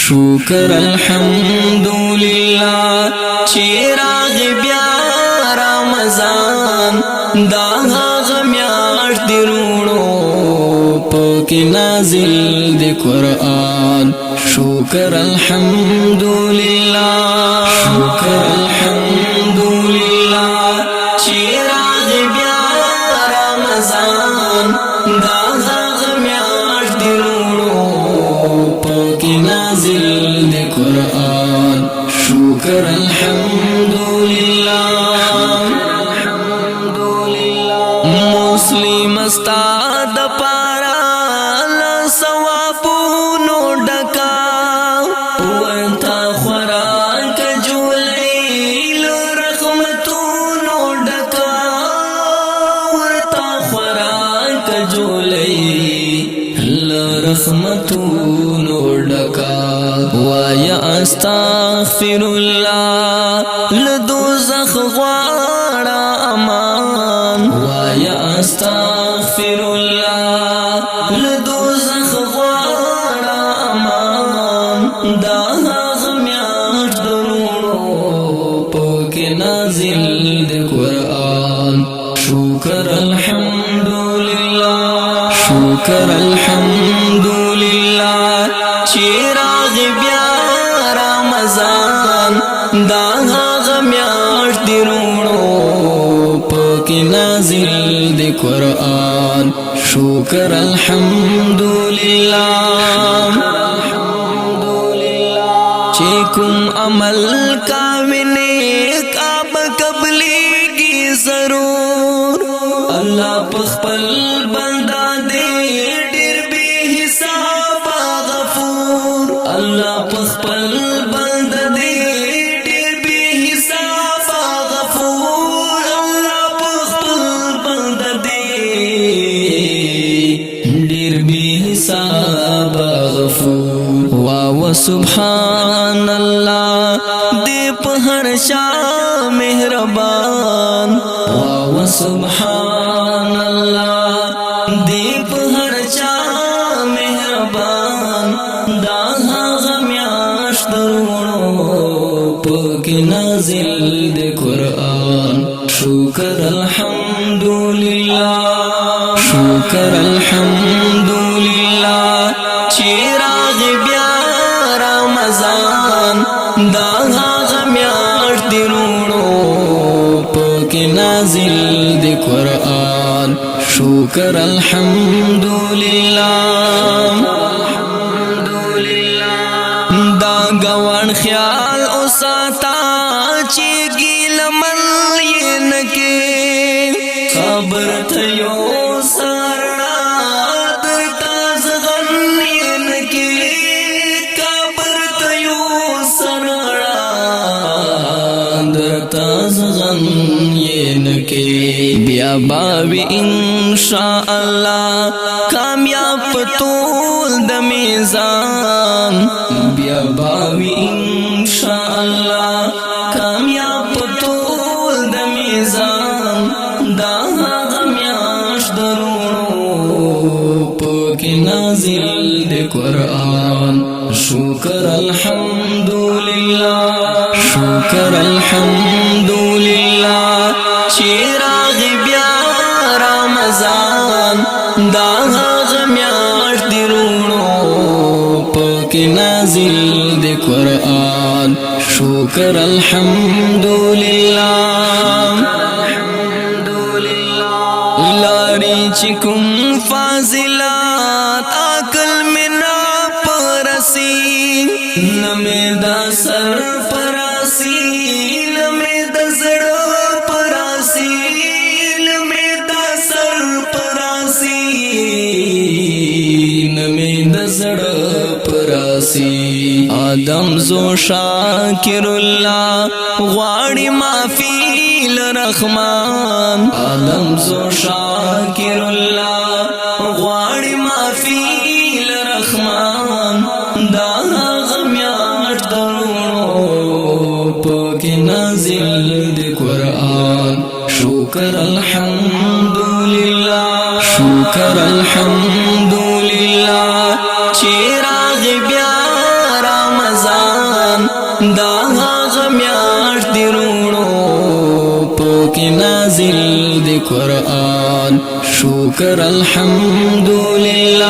شکر الحمدللہ چراغ بیا رمضان دا غمیاش دی روڑو پاکی نازل دی قرآن شکر الحمدللہ شکر الحمدللہ چراغ بیا رمضان دا غمیاش دی روڑو پاکی نازل دی قرآن شکر الحمدللہ مسلم استاد پارا لسوابونو ڈکا ورطا خوراک جولیل رحمتونو ڈکا ورطا خوراک جولیل رحمتونو ڈکا وایا استغفر اللہ لدوزخ غوارا امان وایا استغفر اللہ لدوزخ غوارا امان دا غمیاش درونو پاکی نازل دی قرآن شکر الحمدللہ شکر الحمدللہ چراغ بیا رمضان دا غمیاش دی روڑو پاکی نازل دی قرآن شکر الحمدللہ چیکم عمل کامنے کام قبلی کی ضرور اللہ پخپل بندہ دے ڈر بے حساب غفور اللہ پخپل بندہ دے ڈر بے حساب غفور اللہ پخپل بندہ دے ڈر بے حساب غفور واو سبحان اللہ دے پہر شاہ مہربان واو سبحان اللہ دے پہر شاہ مہربان دا غمیاش درونو پاکی نازل دے قرآن شکر الحمدللہ شکر الحمدللہ چراغ بیا رمضان دا غمیاش دی روڑو پاکی نازل دی قرآن شکر الحمدللہ دا گوان خیال اساتا چی گیل مل ینکے خبر تیو سارنا درتا زغن ینکے خبر تیو سارنا درتا زغن ینکے بیا باوی انشاءاللہ کامیاب طول د میزان بیا باوی انشاءاللہ کامیاب طول د میزان دا غمیاش درونو پاکی نازل دی قرآن شکر الحمدللہ شکر الحمدللہ چراغ بیا رمضان دا غمیاش دی روڑو پاکی نازل دی قرآن شکر الحمدللہ لاری چکم فاضلات عقل میں نا پرسی نمیدہ سر پراسی نمیدہ زڑ پراسی نمیدہ سر پراسی نمیدہ زڑ پراسی آدم زو شاکر اللہ غاڑی معافی لرحمان آدم زو شاکر اللہ غاڑی معافی لرحمان دا غمیاش درونو پاکی نازل دی قرآن شکر الحمدللہ شکر الحمدللہ چراغ بیا رام دا هغه میاشت دی رونو پاکی نازل دی قرآن شکر الحمدللہ